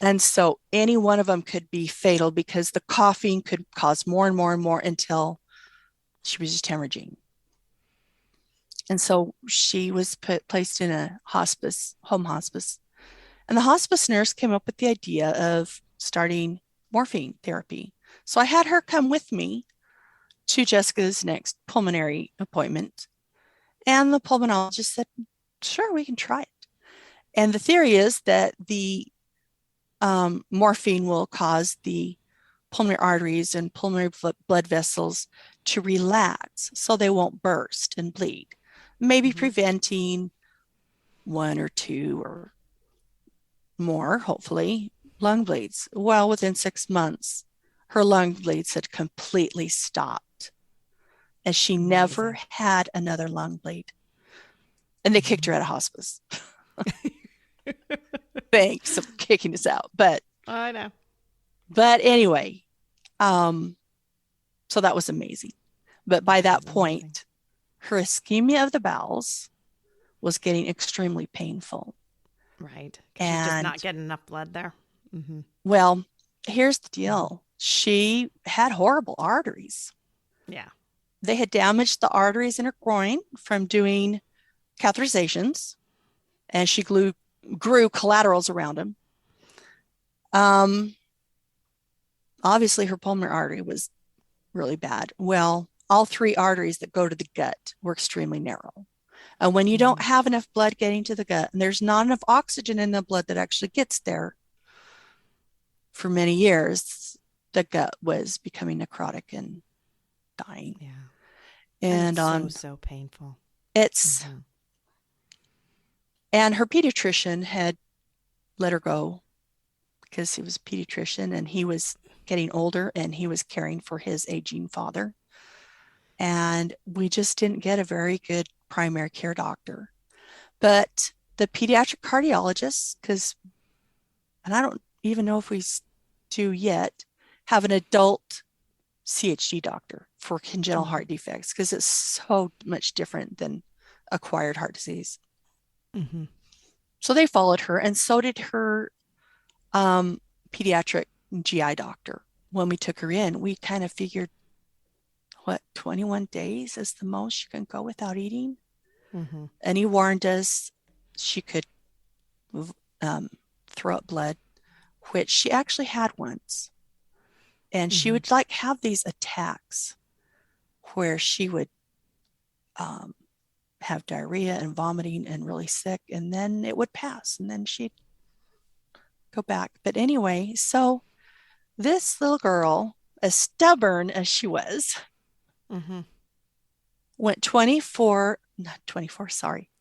And so any one of them could be fatal because the coughing could cause more and more and more until she was just hemorrhaging. And so she was placed in a home hospice. And the hospice nurse came up with the idea of starting morphine therapy. So I had her come with me to Jessica's next pulmonary appointment. And the pulmonologist said, sure, we can try it. And the theory is that the morphine will cause the pulmonary arteries and pulmonary blood vessels to relax so they won't burst and bleed, maybe preventing 1 or 2 or more, hopefully, lung bleeds. Well, within 6 months, her lung bleeds had completely stopped, and she never had another lung bleed. And they kicked her out of hospice. Thanks for kicking us out. But I know. But anyway, so that was amazing. But by that point, her ischemia of the bowels was getting extremely painful. Right. Because she's just not getting enough blood there. Mm-hmm. Well, here's the deal. She had horrible arteries. Yeah. They had damaged the arteries in her groin from doing catheterizations, and she grew collaterals around them. Obviously, her pulmonary artery was really bad. Well, all 3 arteries that go to the gut were extremely narrow. And when you don't have enough blood getting to the gut, and there's not enough oxygen in the blood that actually gets there for many years, the gut was becoming necrotic and dying. Yeah. And it's so painful. It's and her pediatrician had let her go because he was a pediatrician and he was getting older and he was caring for his aging father. And we just didn't get a very good primary care doctor. But the pediatric cardiologist, and I don't even know if we do yet, have an adult CHD doctor for congenital heart defects because it's so much different than acquired heart disease. Mm-hmm. So they followed her, and so did her pediatric GI doctor. when we took her in, we kind of figured, 21 days is the most you can go without eating. Mm-hmm. And he warned us she could throw up blood, which she actually had once. And she would like have these attacks where she would have diarrhea and vomiting and really sick, and then it would pass, and then she'd go back. But anyway, so this little girl, as stubborn as she was, went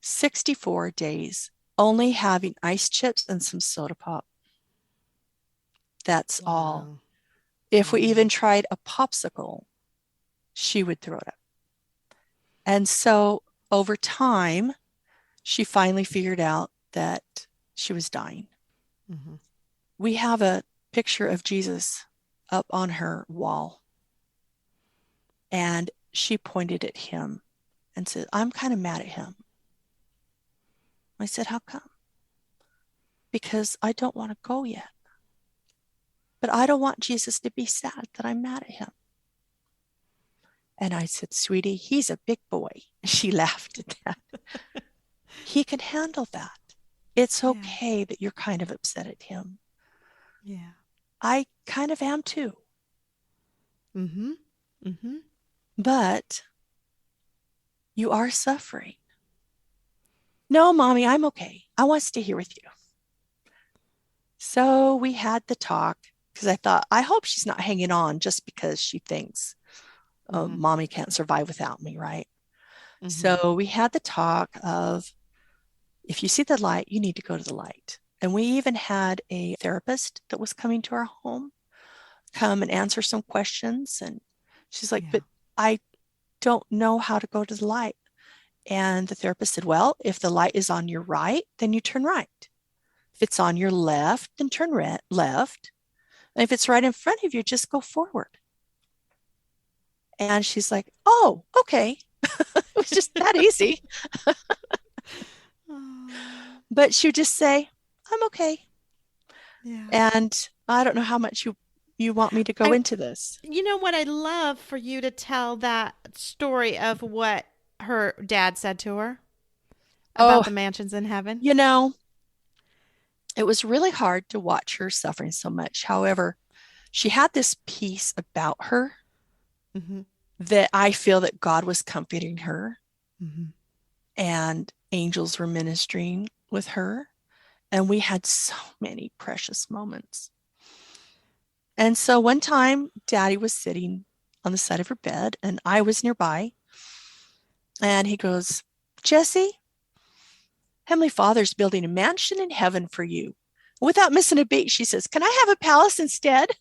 64 days only having ice chips and some soda pop. That's all. If we even tried a popsicle, she would throw it up. And so over time, she finally figured out that she was dying. We have a picture of Jesus up on her wall. And she pointed at him and said, I'm kind of mad at him. I said, how come? Because I don't want to go yet. But I don't want Jesus to be sad that I'm mad at him. And I said, sweetie, he's a big boy. She laughed at that. He can handle that. It's okay that you're kind of upset at him. Yeah. I kind of am too. But you are suffering. No, Mommy, I'm okay. I want to stay here with you. So we had the talk because I thought, I hope she's not hanging on just because she thinks, Mommy can't survive without me, right? So we had the talk of, if you see the light, you need to go to the light. And we even had a therapist that was coming to our home come and answer some questions. And she's like, but I don't know how to go to the light. And the therapist said, well, if the light is on your right, then you turn right. If it's on your left, then turn left. And if it's right in front of you, just go forward. And she's like, oh, okay. It was just that easy. But she would just say, I'm okay. Yeah. And I don't know how much you want me to go into this. You know what? I'd love for you to tell that story of what her dad said to her about the mansions in heaven. You know, it was really hard to watch her suffering so much. However, she had this peace about her that I feel that God was comforting her and angels were ministering with her. And we had so many precious moments. And so one time, Daddy was sitting on the side of her bed and I was nearby. And he goes, Jessie, Heavenly Father's building a mansion in heaven for you. Without missing a beat, she says, can I have a palace instead?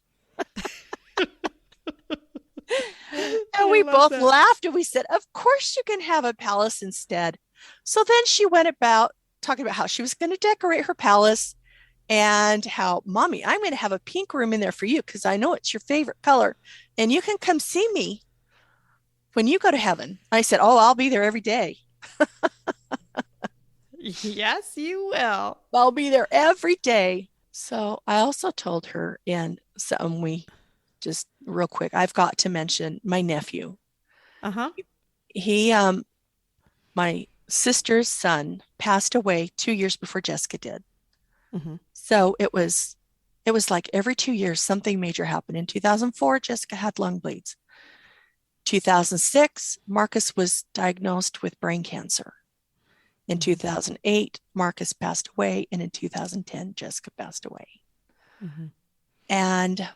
And we both laughed and we said, of course you can have a palace instead. So then she went about talking about how she was going to decorate her palace and how, Mommy, I'm going to have a pink room in there for you because I know it's your favorite color. And you can come see me when you go to heaven. I said, oh, I'll be there every day. Yes, you will. I'll be there every day. So I also told her, and something we just real quick, I've got to mention my nephew. He, my sister's son passed away 2 years before Jessica did. So it was like every 2 years, something major happened. In 2004, Jessica had lung bleeds. 2006, Marcus was diagnosed with brain cancer. In 2008, Marcus passed away. And in 2010, Jessica passed away. And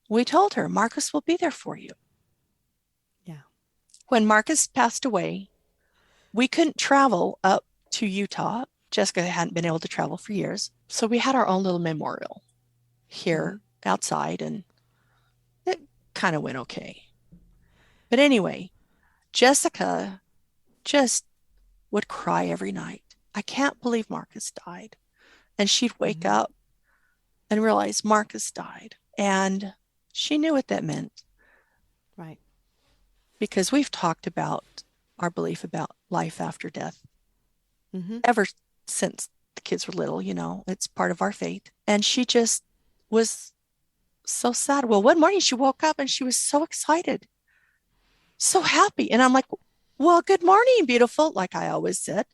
we told her, Marcus will be there for you. Yeah. When Marcus passed away, we couldn't travel up to Utah. Jessica hadn't been able to travel for years. So we had our own little memorial here outside, and it kind of went okay. But anyway, Jessica just would cry every night. I can't believe Marcus died. And she'd wake up and realize Marcus died. And she knew what that meant. Right. Because we've talked about our belief about life after death ever since the kids were little, you know, it's part of our faith. And she just was so sad. Well, one morning she woke up and she was so excited, so happy. And I'm like, well, good morning, beautiful, like I always said.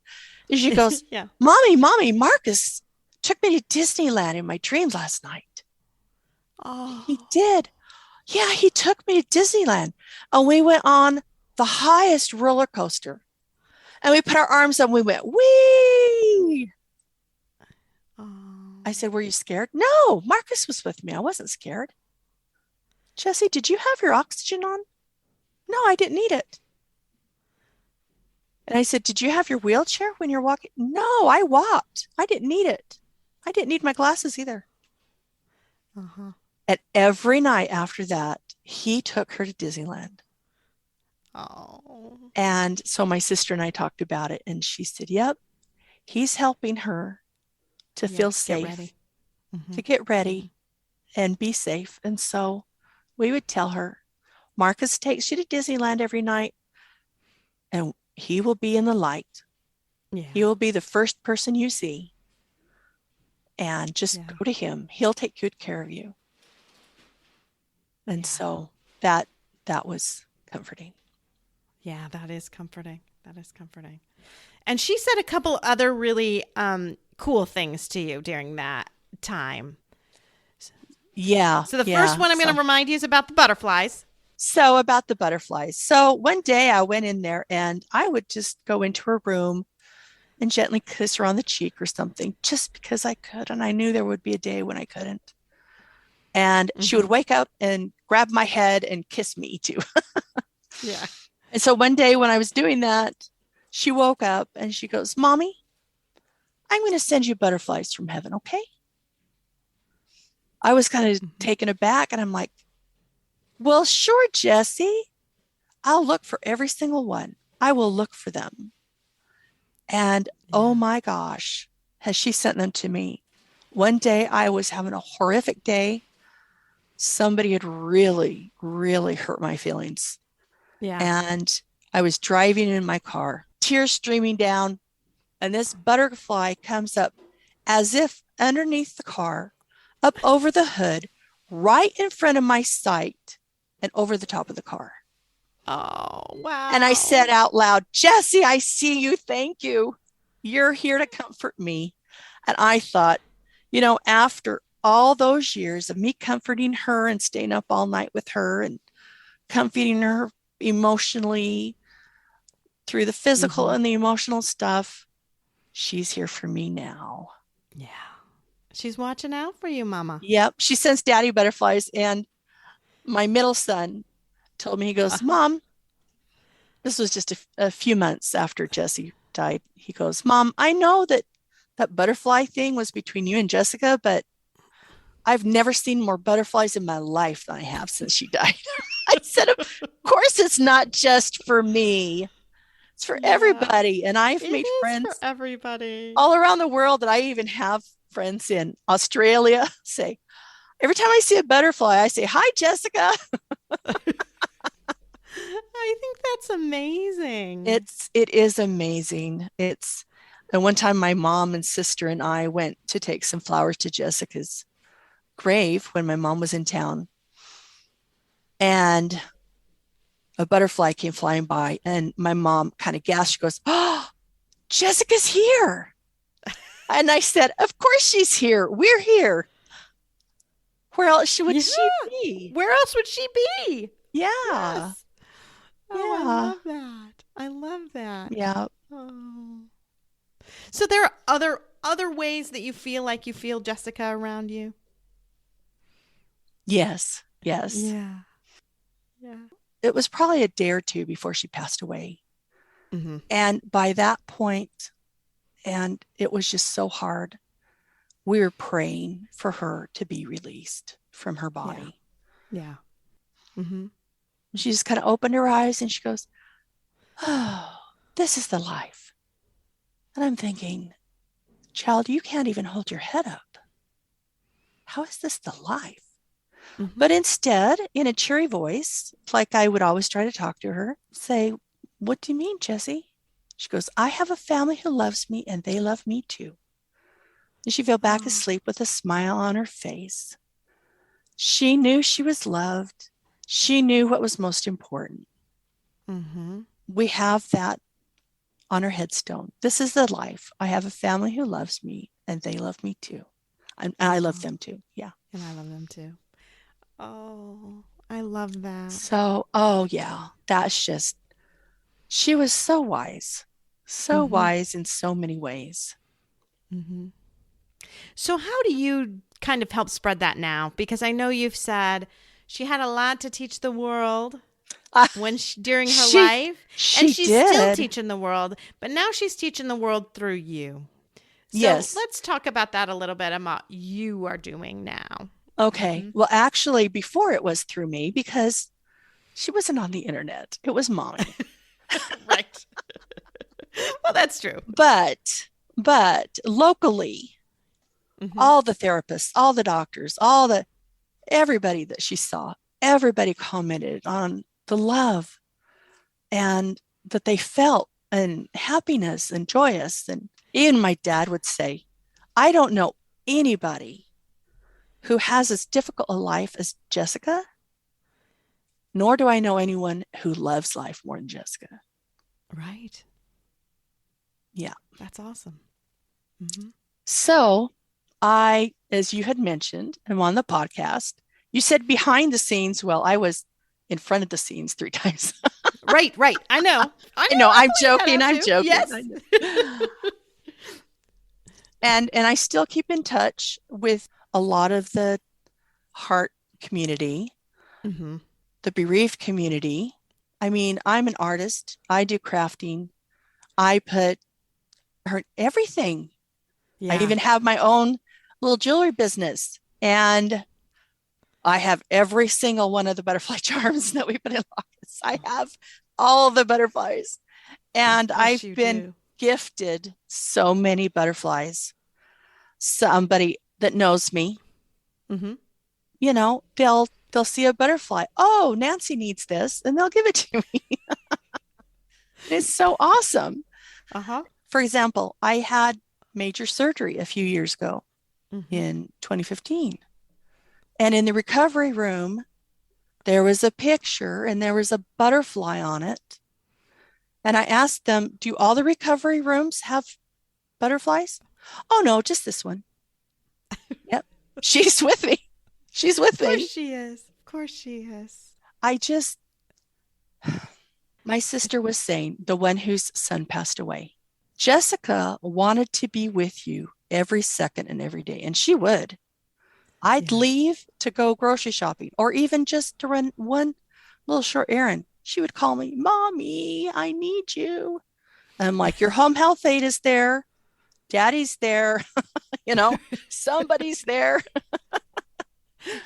And she goes, Yeah. Mommy, Marcus took me to Disneyland in my dreams last night. Oh. He did. Yeah, he took me to Disneyland. And we went on the highest roller coaster. And we put our arms up and we went, wee. Oh. I said, were you scared? No, Marcus was with me. I wasn't scared. Jessie, did you have your oxygen on? No, I didn't need it. And I said, did you have your wheelchair when you're walking? No, I walked. I didn't need it. I didn't need my glasses either. Uh-huh. And every night after that, he took her to Disneyland. Oh. And so my sister and I talked about it, and she said, yep, he's helping her to feel safe, to get ready and be safe. And so we would tell her, Marcus takes you to Disneyland every night, and he will be in the light. Yeah. He will be the first person you see. And just go to him. He'll take good care of you. And so that was comforting. Yeah, that is comforting. That is comforting. And she said a couple other really cool things to you during that time. Yeah. So the first one I'm going to remind you is about the butterflies. So about the butterflies. So one day I went in there and I would just go into her room and gently kiss her on the cheek or something, just because I could. And I knew there would be a day when I couldn't. And she would wake up and grab my head and kiss me too. Yeah. And so one day when I was doing that, she woke up and she goes, Mommy, I'm going to send you butterflies from heaven, okay? I was kind of taken aback and I'm like, well, sure, Jessie. I'll look for every single one. I will look for them. And oh my gosh, has she sent them to me? One day I was having a horrific day. Somebody had really, really hurt my feelings. Yeah. And I was driving in my car, tears streaming down, and this butterfly comes up as if underneath the car, up over the hood, right in front of my sight and over the top of the car. Oh, wow. And I said out loud, Jessie, I see you. Thank you. You're here to comfort me. And I thought, after all those years of me comforting her and staying up all night with her and comforting her emotionally through the physical and the emotional stuff, she's here for me now. Yeah. She's watching out for you, Mama. Yep. She sends daddy butterflies. And my middle son told me, he goes, Mom, this was just a few months after Jessie died. He goes, Mom, I know that butterfly thing was between you and Jessica, but I've never seen more butterflies in my life than I have since she died. I said, of course, it's not just for me. It's for everybody. And I've made friends for everybody all around the world, that I even have friends in Australia say, every time I see a butterfly, I say, hi, Jessica. I think that's amazing. It is amazing. And one time my mom and sister and I went to take some flowers to Jessica's grave when my mom was in town. And a butterfly came flying by and my mom kind of gasped. She goes, oh, Jessica's here. And I said, of course she's here. We're here. Where else would she be? Where else would she be? Yeah. Yes. Oh, I love that. I love that. Yeah. Oh. So there are other ways that you feel like you feel Jessica around you? Yes. Yeah. It was probably a day or two before she passed away. And by that point, and it was just so hard, we were praying for her to be released from her body. Yeah. She just kind of opened her eyes and she goes, oh, this is the life. And I'm thinking, child, you can't even hold your head up. How is this the life? But instead, in a cheery voice, like I would always try to talk to her, say, what do you mean, Jessie? She goes, I have a family who loves me and they love me too. And she fell back asleep with a smile on her face. She knew she was loved. She knew what was most important. Mm-hmm. We have that on her headstone. This is the life. I have a family who loves me, and they love me too. And I love them too. Yeah. And I love them too. Oh, I love that. So, oh yeah, that's just, she was so wise in so many ways. Mm-hmm. So how do you kind of help spread that now? Because I know you've said she had a lot to teach the world during her life, and she's still teaching the world, but now she's teaching the world through you. So yes. Let's talk about that a little bit about you are doing now. Okay. Mm-hmm. Well, actually, before it was through me, because she wasn't on the internet. It was Mommy. Right. Well, that's true. But locally, all the therapists, all the doctors, everybody that she saw, everybody commented on the love and that they felt, and happiness and joyous. And even my dad would say, I don't know anybody who has as difficult a life as Jessica, nor do I know anyone who loves life more than Jessica. Right. Yeah. That's awesome. Mm-hmm. So I, as you had mentioned, am on the podcast. You said behind the scenes. Well, I was in front of the scenes 3 times. Right. I know. I'm joking. Yes. And I still keep in touch with a lot of the heart community, the bereaved community. I mean, I'm an artist. I do crafting. I put everything. Yeah. I even have my own little jewelry business. And I have every single one of the butterfly charms that we put in lockets. I have all the butterflies. And I've been gifted so many butterflies. Somebody that knows me, you know, they'll see a butterfly. Oh, Nancy needs this, and they'll give it to me. It's so awesome. For example, I had major surgery a few years ago in 2015. And in the recovery room, there was a picture and there was a butterfly on it. And I asked them, do all the recovery rooms have butterflies? Oh, no, just this one. Yep. She's with me. She's with me. Of course she is. Of course she is. My sister was saying, the one whose son passed away, Jessica wanted to be with you every second and every day. And she would. I'd leave to go grocery shopping or even just to run one little short errand. She would call me, Mommy, I need you. And I'm like, your home health aide is there. Daddy's there. You know, somebody's there.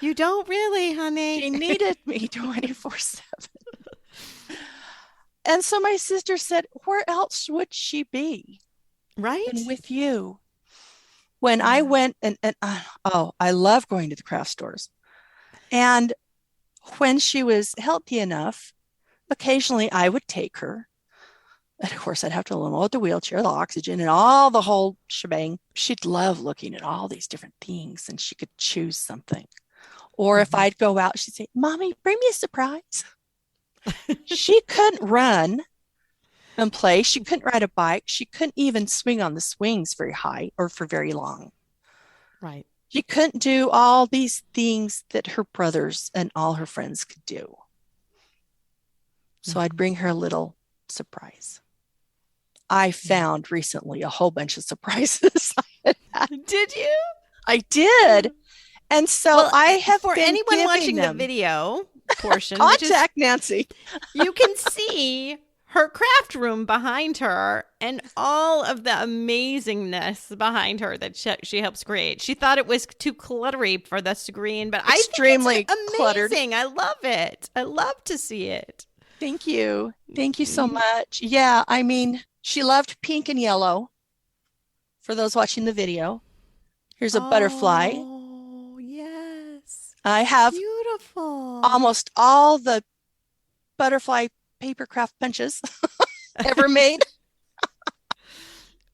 You don't really, honey. She needed me 24/7. And so my sister said, where else would she be? Right. And with you. When I went and I love going to the craft stores. And when she was healthy enough, occasionally I would take her. And of course, I'd have to load the wheelchair, the oxygen, and all the whole shebang. She'd love looking at all these different things, and she could choose something. Or if I'd go out, she'd say, Mommy, bring me a surprise. She couldn't run and play. She couldn't ride a bike. She couldn't even swing on the swings very high or for very long. Right. She couldn't do all these things that her brothers and all her friends could do. So I'd bring her a little surprise. I found recently a whole bunch of surprises. Did you? I did. And so I have for been anyone watching them. the video portion, contact Nancy. You can see her craft room behind her and all of the amazingness behind her that she helps create. She thought it was too cluttery for the screen, but extremely I think it's cluttered. Amazing. I love it. I love to see it. Thank you. Thank you so much. Yeah, I mean, she loved pink and yellow. For those watching the video, here's a butterfly. Oh, yes. I have beautiful. Almost all the butterfly paper craft punches ever made.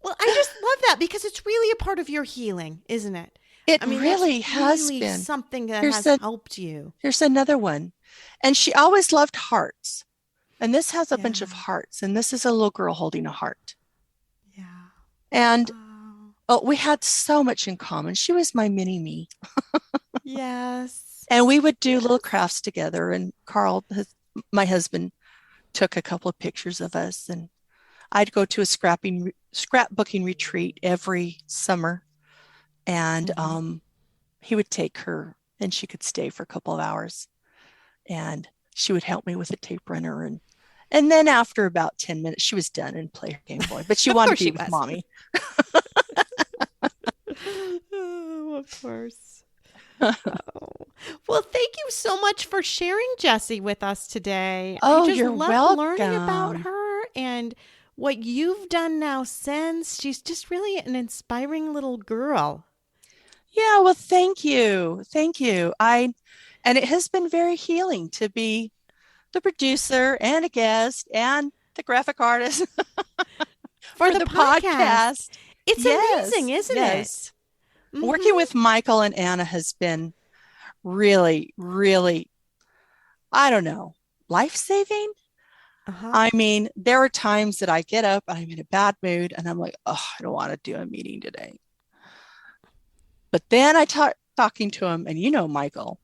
Well, I just love that because it's really a part of your healing, isn't it? It I mean, really that's has really been. something that Here's has helped you. here's another one. And she always loved hearts. And this has a bunch of Yeah. hearts. And this is a little girl holding a heart. Yeah. And Oh, we had so much in common. She was my mini me. yes. And we would do Yes. little crafts together. And Carl, my husband, took a couple of pictures of us. And I'd go to a scrapbooking retreat every summer. And he would take her and she could stay for a couple of hours. And she would help me with a tape runner. And then after about 10 minutes, she was done and play her Game Boy. But she wanted to be with mommy. Oh, of course. Oh. Well, thank you so much for sharing Jessie with us today. Oh, I just you're love learning welcome. about her and what you've done now since. She's just really an inspiring little girl. Yeah, well, thank you. Thank you. And it has been very healing to be the producer and a guest and the graphic artist For the podcast. It's Yes, amazing, isn't yes. it? Working with Michael and Anna has been really, really, I don't know, life-saving. I mean, there are times that I get up and I'm in a bad mood and I'm like, oh, I don't want to do a meeting today. But then I talking to him, and you know Michael,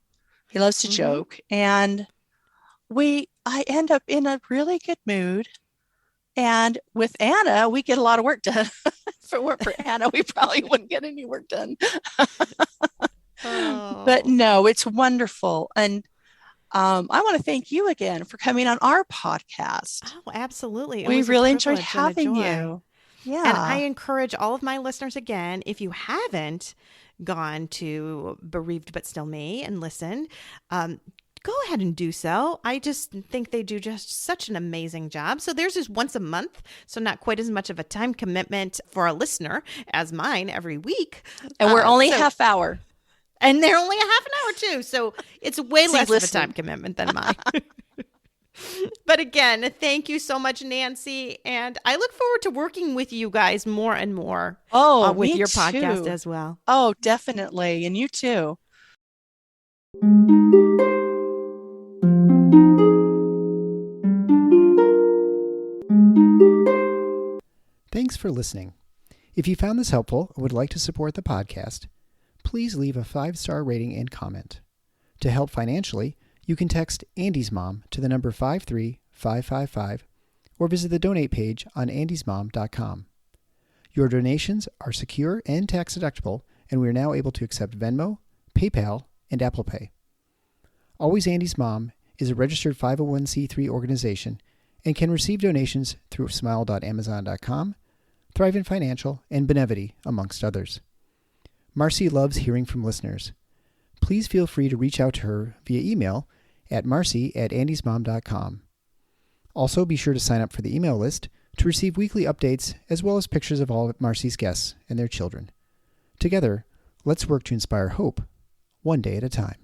he loves to joke, and I end up in a really good mood. And with Anna, we get a lot of work done. If it weren't for Anna, we probably wouldn't get any work done. But no, it's wonderful. And I want to thank you again for coming on our podcast. Oh, absolutely. We really enjoyed having you. Yeah. And I encourage all of my listeners again, if you haven't gone to Bereaved But Still Me and listened, go ahead and do so. I just think they do just such an amazing job. So theirs is once a month, so not quite as much of a time commitment for a listener as mine every week. And we're only half hour. And they're only a half an hour too. So it's way less of a time commitment than mine. But again, thank you so much, Nancy. And I look forward to working with you guys more and more with your podcast as well. Oh, definitely. And you too. Thanks for listening. If you found this helpful or would like to support the podcast, please leave a 5-star rating and comment. To help financially, you can text Andy's Mom to the number 53555 or visit the donate page on andysmom.com. Your donations are secure and tax deductible, and we are now able to accept Venmo, PayPal, and Apple Pay. Always Andy's Mom is a registered 501c3 organization and can receive donations through smile.amazon.com, Thrivent Financial, and Benevity, amongst others. Marcy loves hearing from listeners. Please feel free to reach out to her via email at marcy@andysmom.com. Also, be sure to sign up for the email list to receive weekly updates as well as pictures of all of Marcy's guests and their children. Together, let's work to inspire hope, one day at a time.